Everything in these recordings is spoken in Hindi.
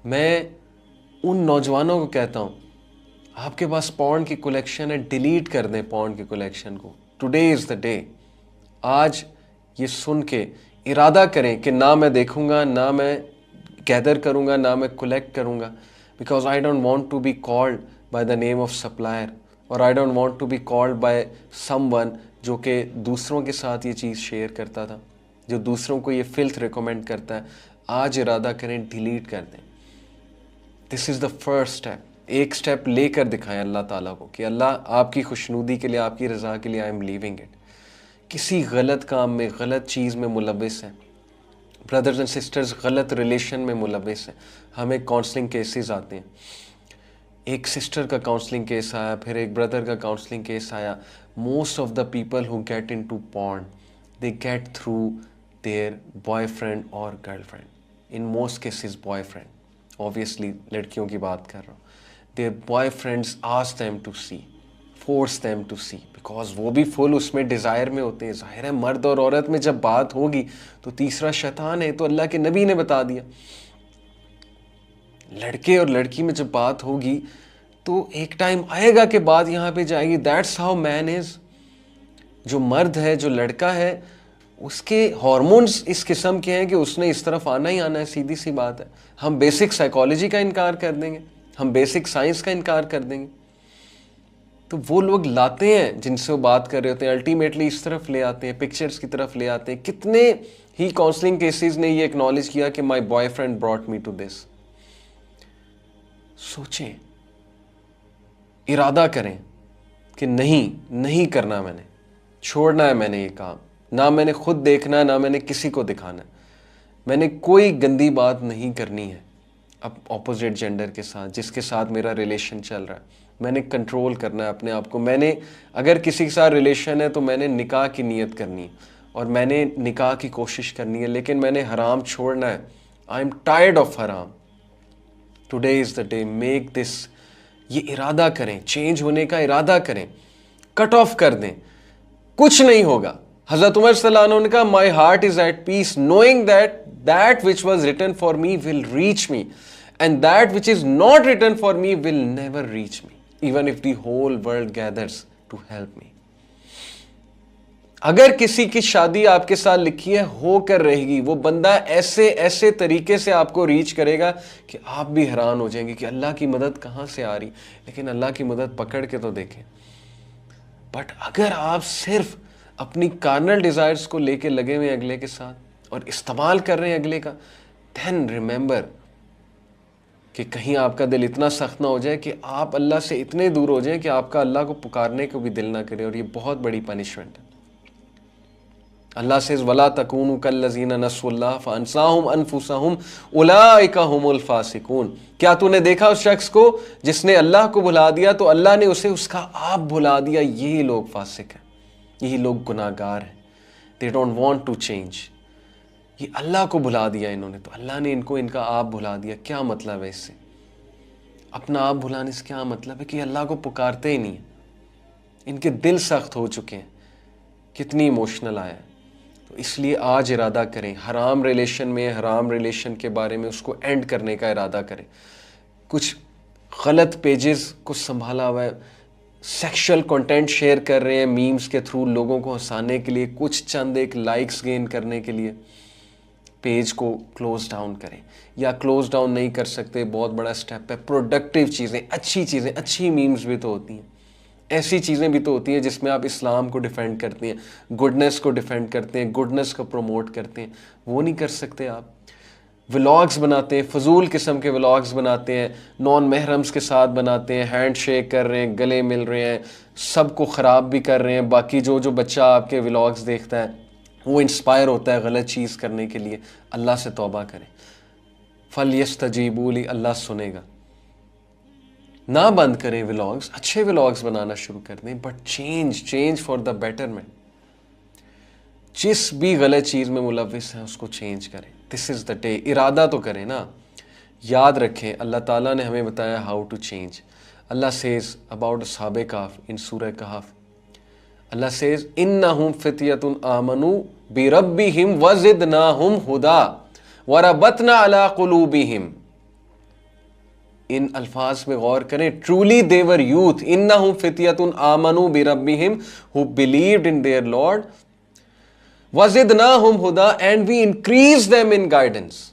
मैं उन नौजवानों को कहता हूँ, आपके पास पॉर्न की कलेक्शन है, डिलीट कर दें पॉर्न की कलेक्शन को। Today is the day. आज ये सुन के इरादा करें कि ना मैं देखूंगा, ना मैं गैदर करूंगा, ना मैं कलेक्ट करूंगा, because I don't want to be called by the name of supplier, और I don't want to be called by someone जो कि दूसरों के साथ ये चीज़ शेयर करता था, जो दूसरों को ये फिल्थ रिकमेंड करता है। आज इरादा करें, डिलीट कर दें। This is the first step. एक स्टेप लेकर दिखाएं अल्लाह ताला को कि अल्लाह आपकी खुशनुदी के लिए, आपकी रज़ा के लिए आई एम लीविंग इट। किसी गलत काम में, गलत चीज़ में मुलविस हैं, ब्रदर्स एंड सिस्टर्स गलत रिलेशन में मुलविस हैं। हमें काउंसलिंग केसेस आते हैं, एक सिस्टर का काउंसलिंग केस आया, फिर एक ब्रदर का काउंसलिंग केस आया। Most of the people who get into porn, they get through their boyfriend और girlfriend, in most cases boyfriend, obviously लड़कियों की बात कर रहा हूँ। Their boyfriends ask them to see, force them to see, because वो भी फुल उसमें डिज़ायर में होते हैं। ज़ाहिर है मर्द और औरत में जब बात होगी तो तीसरा शैतान है, तो अल्लाह के नबी ने बता दिया। लड़के और लड़की में जब बात होगी तो एक टाइम आएगा कि बात यहाँ पे जाएगी। That's how man is. जो मर्द है, जो लड़का है, उसके हार्मोन्स इस किस्म के हैं कि उसने इस तरफ आना ही आना है, सीधी सी बात है। हम बेसिक साइकोलॉजी का इनकार कर देंगे, हम बेसिक साइंस का इनकार कर देंगे। तो वो लोग लाते हैं जिनसे वो बात कर रहे होते हैं, अल्टीमेटली इस तरफ ले आते हैं, पिक्चर्स की तरफ ले आते हैं। कितने ही काउंसलिंग केसेस ने ये एक्नॉलेज किया कि my boyfriend brought me to this. सोचें, इरादा करें कि नहीं, नहीं करना, मैंने छोड़ना है, मैंने ये काम ना मैंने खुद देखना है, ना मैंने किसी को दिखाना है। मैंने कोई गंदी बात नहीं करनी है अब ऑपोजिट जेंडर के साथ, जिसके साथ मेरा रिलेशन चल रहा है। मैंने कंट्रोल करना है अपने आप को। मैंने अगर किसी के साथ रिलेशन है तो मैंने निकाह की नीयत करनी है और मैंने निकाह की कोशिश करनी है, लेकिन मैंने हराम छोड़ना है। आई एम टायर्ड ऑफ हराम। Today is the day, make this. ये इरादा करें, चेंज होने का इरादा करें, कट ऑफ कर दें, कुछ नहीं होगा। हज़रत उमर सल्लल्लाहु अलैहि वसल्लम ने कहा, my heart is at peace knowing that that which was written for me will reach me and that which is not written for me will never reach me even if the whole world gathers to help me. अगर किसी की शादी आपके साथ लिखी है, होकर रहेगी। वो बंदा ऐसे ऐसे तरीके से आपको रीच करेगा कि आप भी हैरान हो जाएंगे कि अल्लाह की मदद कहाँ से आ रही। लेकिन अल्लाह की मदद पकड़ के तो देखें। बट अगर आप सिर्फ अपनी कार्नल डिज़ायर्स को लेके लगे हुए अगले के साथ और इस्तेमाल कर रहे हैं अगले का, देन रिमेंबर कि कहीं आपका दिल इतना सख्त ना हो जाए कि आप अल्लाह से इतने दूर हो जाएं कि आपका अल्लाह को पुकारने को भी दिल ना करे। और ये बहुत बड़ी पनिशमेंट है। अल्लाह से वला तकूनु कल्लज़ीना नस्सुल्लाह फ़अनसाहुम अनफुसहुम उलाइका हुमुल फ़ासिकून। क्या तूने देखा उस शख्स को जिसने अल्लाह को भुला दिया तो अल्लाह ने उसे उसका आप भुला दिया। यही लोग फासिक हैं, यही लोग गुनाहगार हैं। They don't want to change. ये अल्लाह को भुला दिया इन्होंने, तो अल्लाह ने इनको इनका आप भुला दिया। क्या मतलब है इससे? अपना आप भुलाने से क्या मतलब है? कि अल्लाह को पुकारते ही नहीं है। इनके दिल सख्त हो चुके हैं। कितनी इमोशनल आया है। तो इसलिए आज इरादा करें, हराम रिलेशन में, हराम रिलेशन के बारे में उसको एंड करने का इरादा करें। कुछ गलत पेजेस को संभाला हुआ है, सेक्सुअल कंटेंट शेयर कर रहे हैं मीम्स के थ्रू लोगों को हंसाने के लिए, कुछ चंद एक लाइक्स गेन करने के लिए। पेज को क्लोज डाउन करें, या क्लोज डाउन नहीं कर सकते, बहुत बड़ा स्टेप है। प्रोडक्टिव चीज़ें, अच्छी चीज़ें, अच्छी मीम्स भी तो होती हैं, ऐसी चीज़ें भी तो होती हैं जिसमें आप इस्लाम को डिफेंड करते हैं, गुडनेस को डिफेंड करते हैं, गुडनेस को प्रमोट करते हैं। वो नहीं कर सकते आप। व्लॉग्स बनाते हैं, फजूल किस्म के व्लॉग्स बनाते हैं, नॉन महरम्स के साथ बनाते हैं, हैंड शेक कर रहे हैं, गले मिल रहे हैं, सबको ख़राब भी कर रहे हैं। बाकी जो जो बच्चा आपके व्लॉग्स देखता है वो इंस्पायर होता है गलत चीज़ करने के लिए। अल्लाह से तौबा करें। फल यस्तजीबू ली, अल्लाह सुनेगा। ना बंद करें व्लॉग्स, अच्छे व्लॉग्स बनाना शुरू कर दें, but change for the betterment. जिस भी गलत चीज़ में मुलविस हैं उसको चेंज करें। This is the day. इरादा तो करें ना। याद रखें अल्लाह ताला ने हमें बताया how to change. Allah says about अस्हाबे कहफ इन सूरह कहफ, अल्लाह सेज इन्नहुम फित्यतुन आमनू बिरब्बिहिम वज़िदनाहुम हुदा वरबतना अला कुलूबिहिम। इन अल्फाज पे गौर करें, ट्रूली देवर यूथ, इन्नहुम फित्यतुन आमनु बिरब्बिहिम, who believed in their lord, वज़िदनाहुम हुदा, and we increase them in guidance.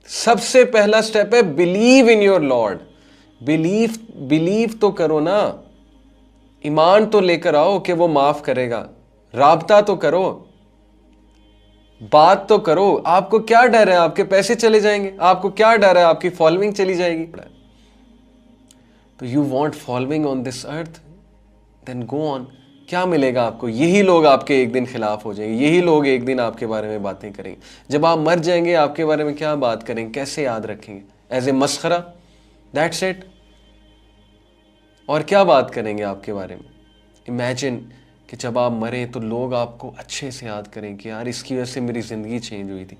सबसे पहला स्टेप है believe in your lord. Believe तो करो ना, ईमान तो लेकर आओ कि वो माफ करेगा, राबता तो करो, बात तो करो। आपको क्या डर है आपके पैसे चले जाएंगे? आपको क्या डर है आपकी फॉलोइंग चली जाएगी? तो you want following on this earth, then go on. क्या मिलेगा आपको? यही लोग आपके एक दिन खिलाफ हो जाएंगे, यही लोग एक दिन आपके बारे में बातें करेंगे। जब आप मर जाएंगे आपके बारे में क्या बात करेंगे, कैसे याद रखेंगे? एज ए मस्खरा, दैट्स इट। और क्या बात करेंगे आपके बारे में? इमेजिन कि जब आप मरे तो लोग आपको अच्छे से याद करें कि यार इसकी वजह से मेरी ज़िंदगी चेंज हुई थी।